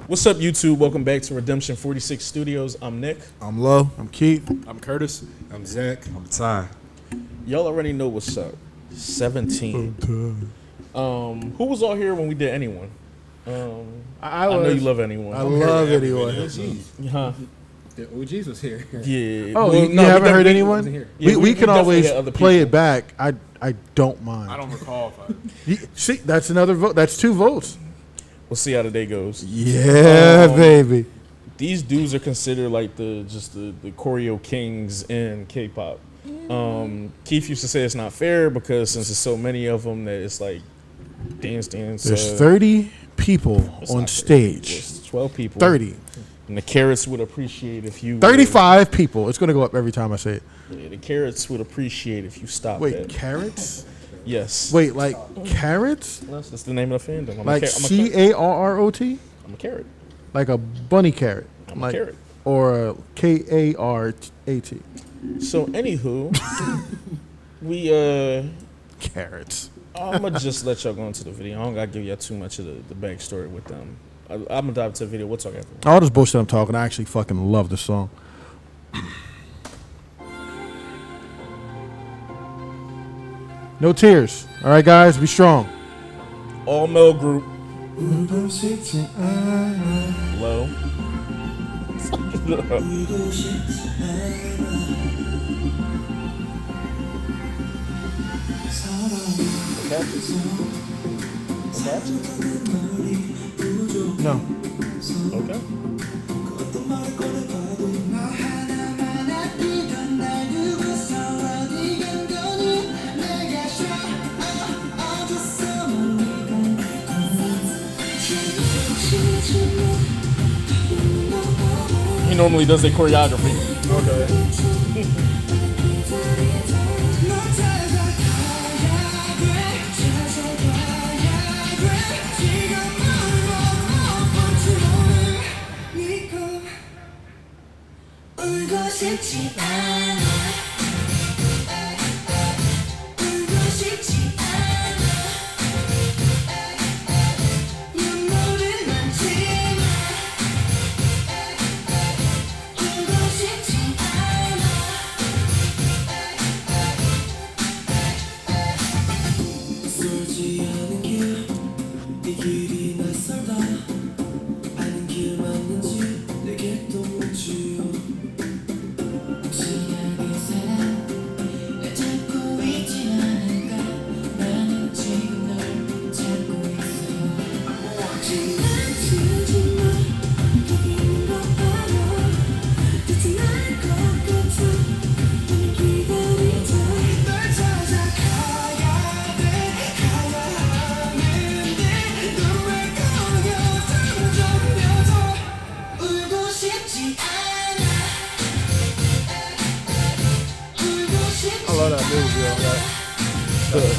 What's up, YouTube? Welcome back to Redemption 46 Studios. I'm Nick. I'm Lo. I'm Keith. I'm Curtis. I'm Zach. I'm Ty. Y'all already know what's up. 17. Who was all here when we did Anyone? I know you love Anyone. I love Anyone. Huh? The OGs was here. Yeah. Oh, Well, you no, haven't heard we- Anyone? Yeah, we can always definitely had other play people. it back. I don't mind. I don't recall if I. See, that's another vote. That's 2 votes. We'll see how the day goes. Yeah, baby. These dudes are considered like the choreo kings in K-pop. Keith used to say it's not fair because since there's so many of them that it's like dance. There's 30 people It's on not stage. It's 12 people. 30. And the Carrots would appreciate if you 35 people. It's going to go up every time I say it. Yeah, the Carrots would appreciate if you stop Wait, that. carrots? Yes. Wait, like carrots? That's the name of the fandom. Like CARROT? I'm a carrot. Like a bunny carrot? I'm like, a carrot. Or a KARAT? So, anywho, we Carrots. I'm gonna just let y'all go into the video. I don't gotta give y'all too much of the backstory with them. I'm gonna dive into the video. We'll talk after. All this bullshit I'm talking, I actually fucking love the song. No tears. All right, guys, be strong. All male group. Low. No. Okay. He normally does the choreography. Okay. 울고 싶지 않아 울고 싶지 않아 눈물은 많지만 울고 싶지 않아 쏘지 않은 길이 길이 낯설다 아는 길 맞는지 내게 또 묻지요 시작의 사랑 날 찾고 있지 않을까 나는 지금 널 찾고 있어 지나치지마 여기 있는 것 알아 듣지 않을 것 같아 나는 기다리자 널 찾아가야 돼 가야 하는데 넌왜 거야 점점 울고 싶지 않아 I love that movie, yo.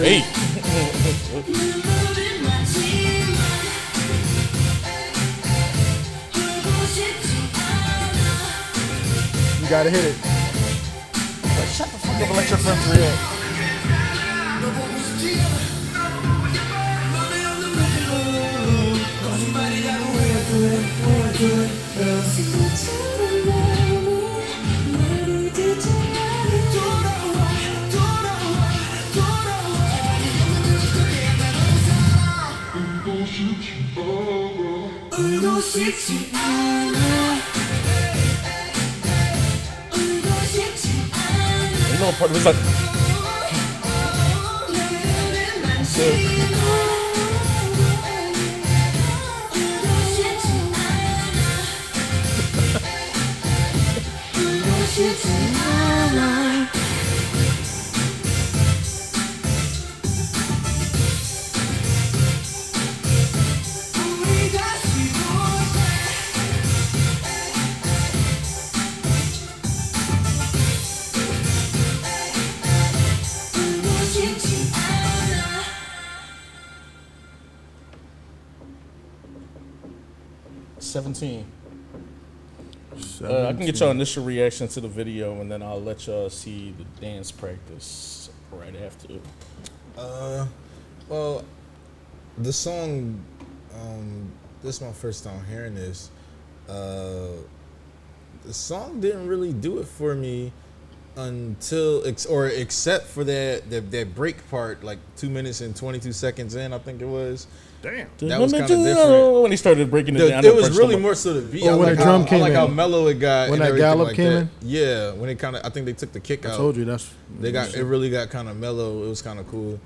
Hey. 눈물은 많지만 울고 싶지 않아 You gotta hit it. Shut the fuck up and let your friends react. 친구처럼 마음이 말을 듣지 않아 돌아와 울고 싶지 않아 울고 싶지 않아 You know, part of it's like 눈물은 많지만 울고 싶지 않아 울고 싶지 않아 우리 다시 볼래 울고 싶지 않아 17. I can get y'all initial reaction to the video, and then I'll let y'all see the dance practice right after. Well, the song, this is my first time hearing this. The song didn't really do it for me until, except for that break part, like 2 minutes and 22 seconds in, I think it was. Damn. That was kind of different. When he started breaking it down. It was really more so the beat. Oh, when the drum came I like in. how mellow it got. When and that everything gallop like came that. in? Yeah, when it kind of, I think they took the kick out. I told you that's. It really got kind of mellow. It was kind of cool.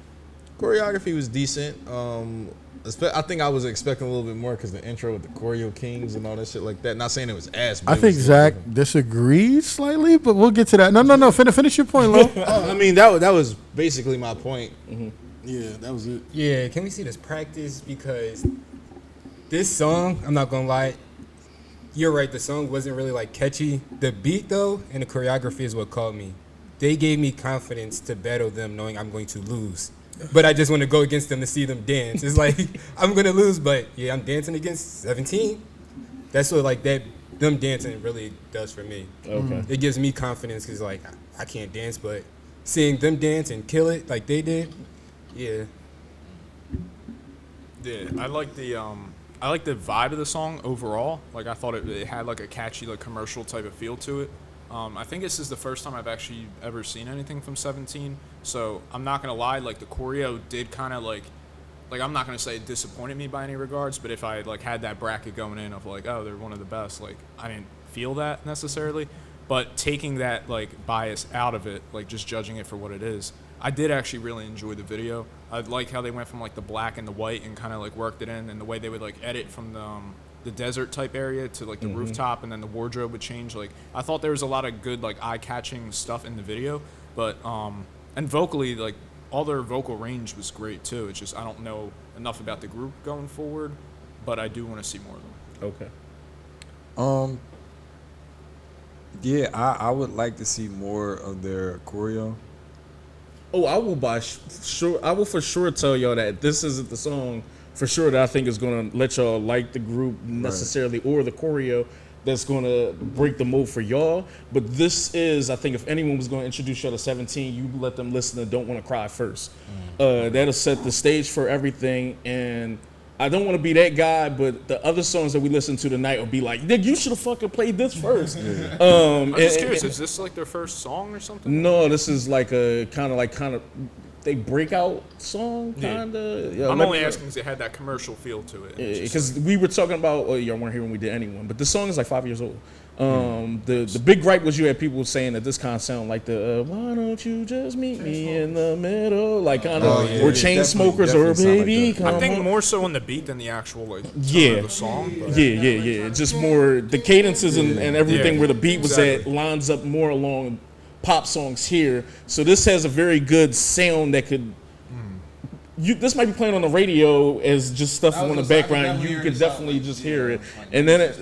Choreography was decent. I think I was expecting a little bit more because the intro with the Choreo Kings and all that shit like that. Not saying it was ass. But I think Zach disagrees slightly, but we'll get to that. No. Finish your point, Lo. I mean, that was basically my point. Mm-hmm. Yeah, that was it. Yeah, can we see this practice? Because this song, I'm not gonna lie, you're right, the song wasn't really like catchy. The beat though and the choreography is what caught me. They gave me confidence to battle them knowing I'm going to lose. But I just want to go against them to see them dance. It's like, I'm gonna lose, but yeah, I'm dancing against 17. That's what like that them dancing really does for me. Okay. It gives me confidence because like I can't dance, but seeing them dance and kill it like they did, yeah. Yeah, I like the vibe of the song overall. Like I thought it had like a catchy like commercial type of feel to it. I think this is the first time I've actually ever seen anything from 17. So I'm not gonna lie, like the choreo did kind of like I'm not gonna say it disappointed me by any regards, but if I like had that bracket going in of like, oh, they're one of the best, like I didn't feel that necessarily. But taking that like bias out of it, like just judging it for what it is, I did actually really enjoy the video. I like how they went from like the black and the white and kind of like worked it in, and the way they would like edit from the desert type area to like the rooftop, and then the wardrobe would change. Like I thought there was a lot of good like eye-catching stuff in the video, but and vocally like all their vocal range was great too. It's just I don't know enough about the group going forward, but I do want to see more of them. Okay. Yeah, I would like to see more of their choreo. Oh, I will I will for sure tell y'all that this isn't the song for sure that I think is gonna let y'all like the group necessarily or the choreo that's gonna break the mold for y'all. But this is, I think, if anyone was gonna introduce y'all to 17, you let them listen to Don't Wanna Cry first. That'll set the stage for everything. And I don't want to be that guy, but the other songs that we listen to tonight will be like, nigga, you should have fucking played this first. I'm just curious, is this like their first song or something? No, this is like a kind of they breakout song, kind of. Yeah, I'm only asking because it had that commercial feel to it. Because we were talking about, y'all weren't here when we did Anyone, but the song is like 5 years old. The big gripe was you had people saying that this kind of sound like the why don't you just meet me in the middle, like kind of or chain smokers or baby. Like I think more so on the beat than the actual like tone of the song. But. Yeah. Just more the cadences and everything where the beat was at lines up more along pop songs here. So this has a very good sound that could. This might be playing on the radio as just stuff on the background. You could definitely just hear it, and then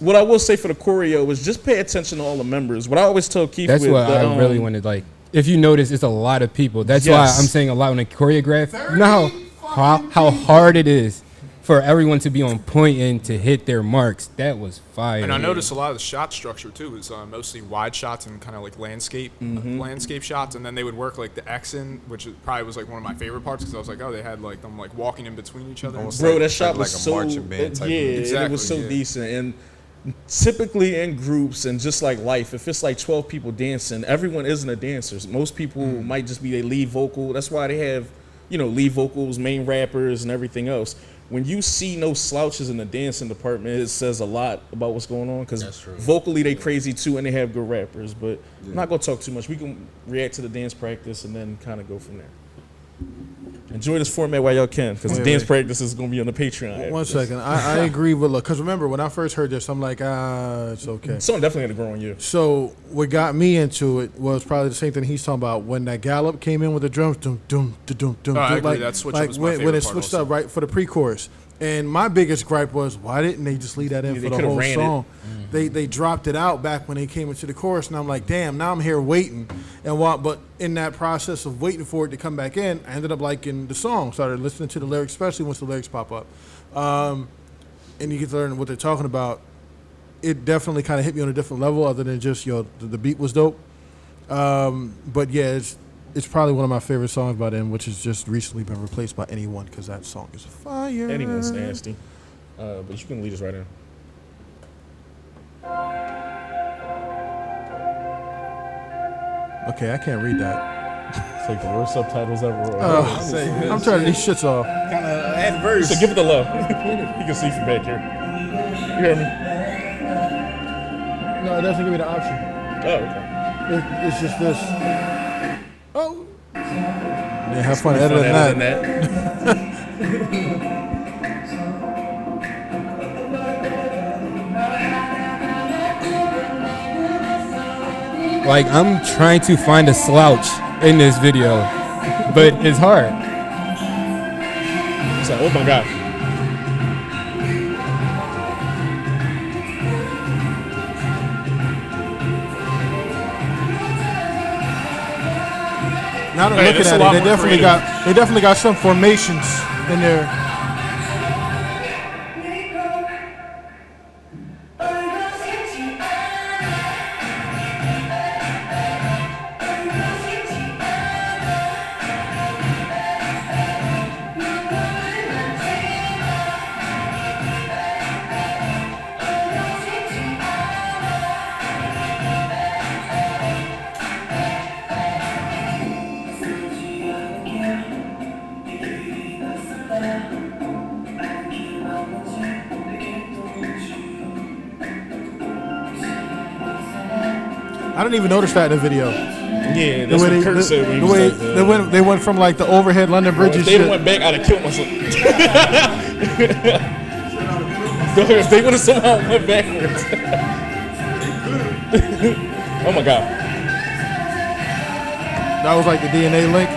what I will say for the choreo is just pay attention to all the members. What I always tell Keith, That's what I really wanted. Like, if you notice, it's a lot of people. That's why I'm saying a lot when I choreograph. You know how hard it is for everyone to be on point and to hit their marks. That was fire. And I noticed a lot of the shot structure too was mostly wide shots and kind of like landscape shots, and then they would work like the X in, which probably was like one of my favorite parts because I was like, oh, they had like them like walking in between each other. Bro, that shot was like a so marching band type it was so decent. And typically in groups and just like life, if it's like 12 people dancing, everyone isn't a dancer. Most people might just be a lead vocal. That's why they have, lead vocals, main rappers, and everything else. When you see no slouches in the dancing department, it says a lot about what's going on. Because vocally they crazy too, and they have good rappers. But I'm not gonna talk too much. We can react to the dance practice and then kind of go from there. Enjoy this format while y'all can, because the dance practice is going to be on the Patreon. One second. I agree with, because remember, when I first heard this, I'm like, it's okay. Someone definitely had to grow on you. So what got me into it was probably the same thing he's talking about. When that gallop came in with the drums, dum, dum, dum, dum, I dum, agree. like, That switch like was my when favorite it part switched also. up right for the pre-chorus. And my biggest gripe was, why didn't they just leave that in Yeah, for they the whole coulda ran it. song? They dropped it out back when they came into the chorus, and I'm like, damn, now I'm here waiting. But in that process of waiting for it to come back in, I ended up liking the song. Started listening to the lyrics, especially once the lyrics pop up. And you get to learn what they're talking about. it definitely kind of hit me on a different level, other than just the beat was dope. But yeah, it's probably one of my favorite songs by them, which has just recently been replaced by Anyone, because that song is fire. Anyone's nasty. But you can lead us right in. Okay, I can't read that. It's like the worst subtitles ever. I'm turning these shits off. Kind of adverse. So give it the love. You can see from back here. You hear me? No, it doesn't give me the option. Oh, okay. It's just this. Oh. Yeah, have fun editing that. Like, I'm trying to find a slouch in this video, but it's hard. It's like, oh my God. Now that I'm Hey, looking this at a lot it, more they definitely got some formations in there. I didn't even notice that in the video. Yeah, that's what Kurt said when he was like, they went from like the overhead London Bridge if and they shit. went back, I'd have killed myself. If they would have somehow went backwards. Oh my God. That was like the DNA link.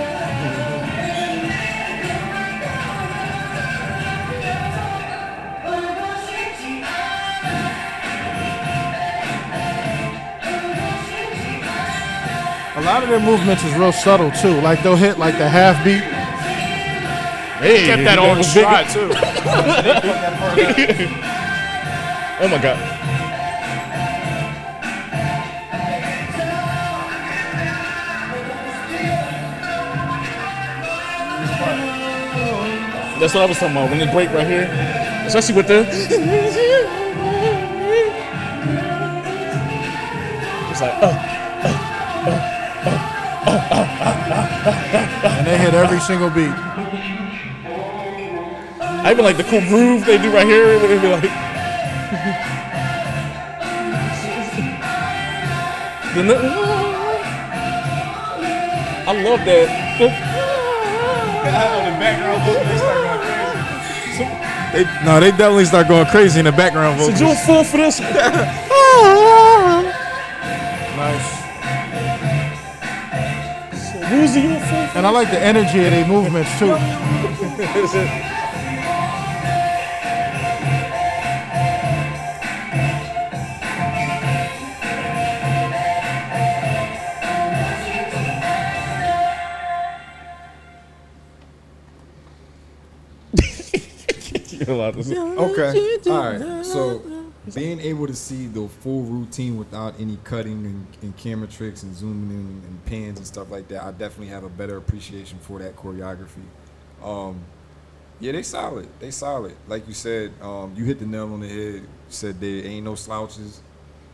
A lot of their movements is real subtle too. Like they'll hit like the half beat. Hey, Kept that on was stride too. Oh my God. That's what I was talking about. When they break right here, especially with the. It's like, And they hit every single beat. I even like the cool groove they do right here. It'd be like. I love that. They definitely start going crazy in the background vocals. So you a fool for this? Nice. Woozy, you a fool? And I like the energy of their movements too. Okay. All right. So being able to see the full routine without any cutting and camera tricks and zooming in and pans and stuff like that, I definitely have a better appreciation for that choreography. Yeah, they solid. They solid. Like you said, you hit the nail on the head. You said there ain't no slouches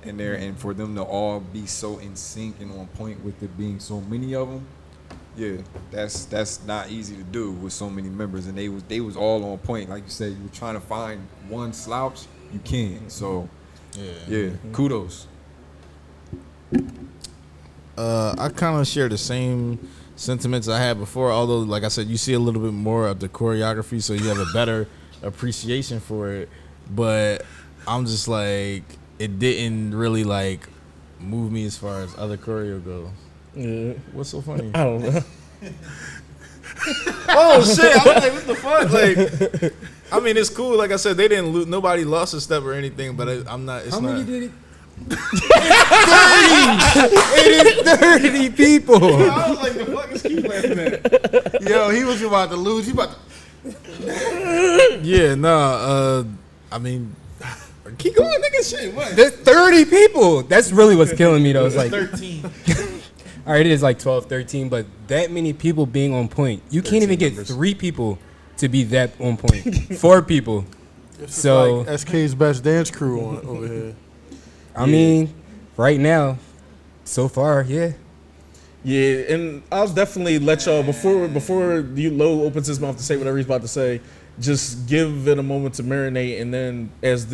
in there, and for them to all be so in sync and on point with it being so many of them, yeah, that's not easy to do with so many members, and they was all on point. Like you said, you were trying to find one slouch, you can't. So yeah, kudos. I kind of share the same sentiments I had before, although, like I said, you see a little bit more of the choreography, so you have a better appreciation for it. But I'm just like, it didn't really like move me as far as other choreo goes. Yeah. What's so funny? I don't know. Oh shit! I was like, what the fuck? Like, I mean, it's cool. Like I said, they didn't lose. Nobody lost a step or anything. But I'm not. It's How not. many did it? 30! It is 30 people. I was like, the fuck is keep laughing at? Yo, he was about to lose. He about to. Yeah, nah. I mean, Keep going, nigga. Shit, what? There's 30 people. That's really what's killing me, though. It's like, 13. all right, it is like 12, 13, but that many people being on point. You can't even get members. 3 people to be that on point. 4 people. This So- is like SK's best dance crew on over here. I mean, right now, so far, yeah. Yeah, and I'll definitely let y'all before Low opens his mouth to say whatever he's about to say. Just give it a moment to marinate, and then as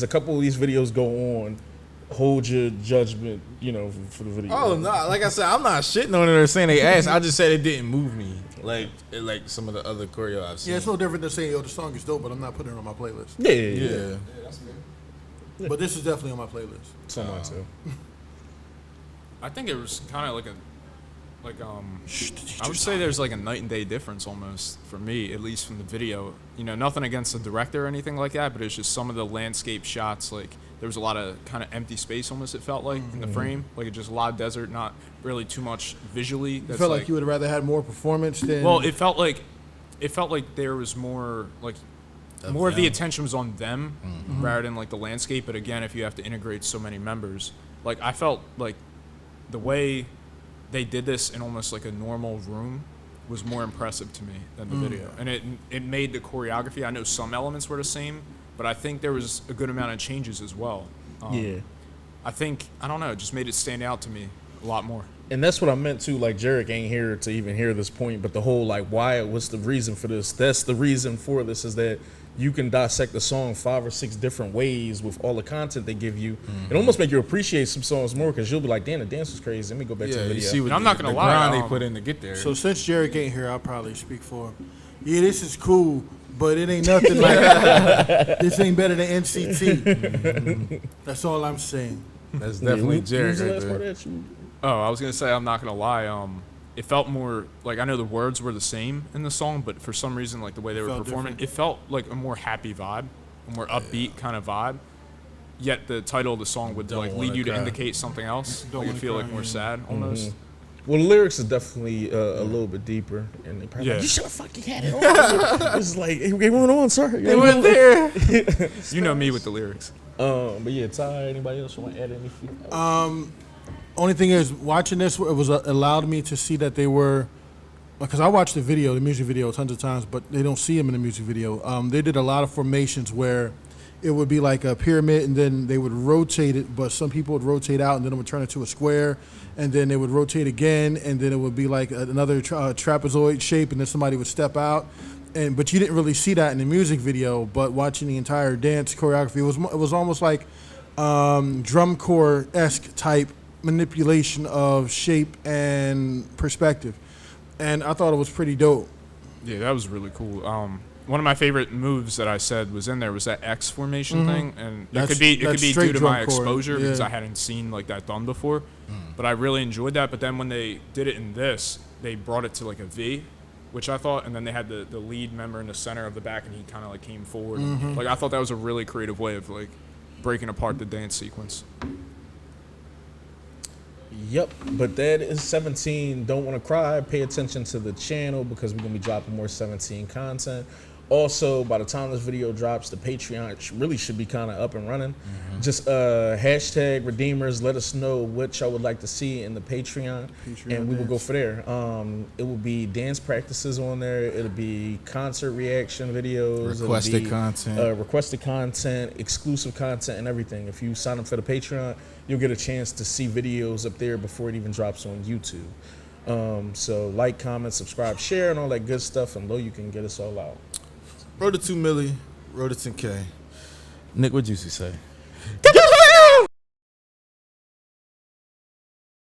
a couple of these videos go on, hold your judgment, for the video. Oh no! Like I said, I'm not shitting on it or saying they ass. I just said it didn't move me like some of the other choreo I've seen. Yeah, it's no different than saying, yo, the song is dope, but I'm not putting it on my playlist. Yeah. But this is definitely on my playlist. Someone too. I think it was kind of I would say there's like a night and day difference almost for me, at least from the video. Nothing against the director or anything like that, but it's just some of the landscape shots. Like there was a lot of kind of empty space almost. It felt like in the frame, like just a lot of desert, not really too much visually. You felt like you would have rather had more performance than. Well, it felt like there was more like more of the attention was on them rather than like the landscape. But again, if you have to integrate so many members, like I felt like the way they did this in almost like a normal room was more impressive to me than the video, and it made the choreography. I know some elements were the same, but I think there was a good amount of changes as well. Yeah. I think I don't know, it just made it stand out to me a lot more. And that's what I meant too. Like Jarek ain't here to even hear this point, but the whole like what's the reason for this? That's the reason for this is that you can dissect the song 5 or 6 different ways with all the content they give you. It almost make you appreciate some songs more because you'll be like, damn, the dance was crazy. Let me go back to the you video. see what And I'm not gonna the lie, grind they put in to get there. So since Jarek ain't here, I'll probably speak for him. Yeah, this is cool, but it ain't nothing like this ain't better than NCT. That's all I'm saying. That's definitely Who's Jared the right last there. part that you- Oh, I was gonna say I'm not gonna lie. It felt more like I know the words were the same in the song, but for some reason, like the way they were Felt performing, different. it felt like a more happy vibe, a more upbeat kind of vibe. Yet the title of the song would Don't like wanna lead you to cry. indicate something else. Don't Like it wanna feel cry, like more yeah. sad almost. Well, the lyrics is definitely a little bit deeper, and they probably Yeah. like, you should have fucking had it on. It's like they went on, sir. They went there. You know me with the lyrics. But yeah, Ty, anybody else want to add anything? Only thing is, watching this, it was allowed me to see that they were, because I watched the music video, tons of times, but they don't see them in the music video. They did a lot of formations where it would be like a pyramid, and then they would rotate it, but some people would rotate out, and then it would turn into a square, and then it would rotate again, and then it would be like another trapezoid shape, and then somebody would step out. But you didn't really see that in the music video. But watching the entire dance choreography, it was almost like drum corps-esque type manipulation of shape and perspective, and I thought it was pretty dope. Yeah, that was really cool. One of my favorite moves that I said was in there was that X formation thing, and it could be that's due straight to drum my chord, exposure because yeah. I hadn't seen like that done before. But I really enjoyed that. But then when they did it in this, they brought it to like a V, which I thought, and then they had the lead member in the center of the back, and he kind of like came forward. Like I thought that was a really creative way of like breaking apart the dance sequence. Yep, but that is 17. Don't want to cry. Pay attention to the channel because we're going to be dropping more 17 content. Also, by the time this video drops, the Patreon really should be kind of up and running. Just hashtag Redeemers. Let us know what y'all would like to see in the Patreon, and we will go for there. It will be dance practices on there. It'll be concert reaction videos. Requested It'll be, content. requested content, exclusive content, and everything. If you sign up for the Patreon, you'll get a chance to see videos up there before it even drops on YouTube. So like, comment, subscribe, share, and all that good stuff. And Lo, you can get us all out. Road to 2 milli, road to 10K. Nick, what Juicy say? Get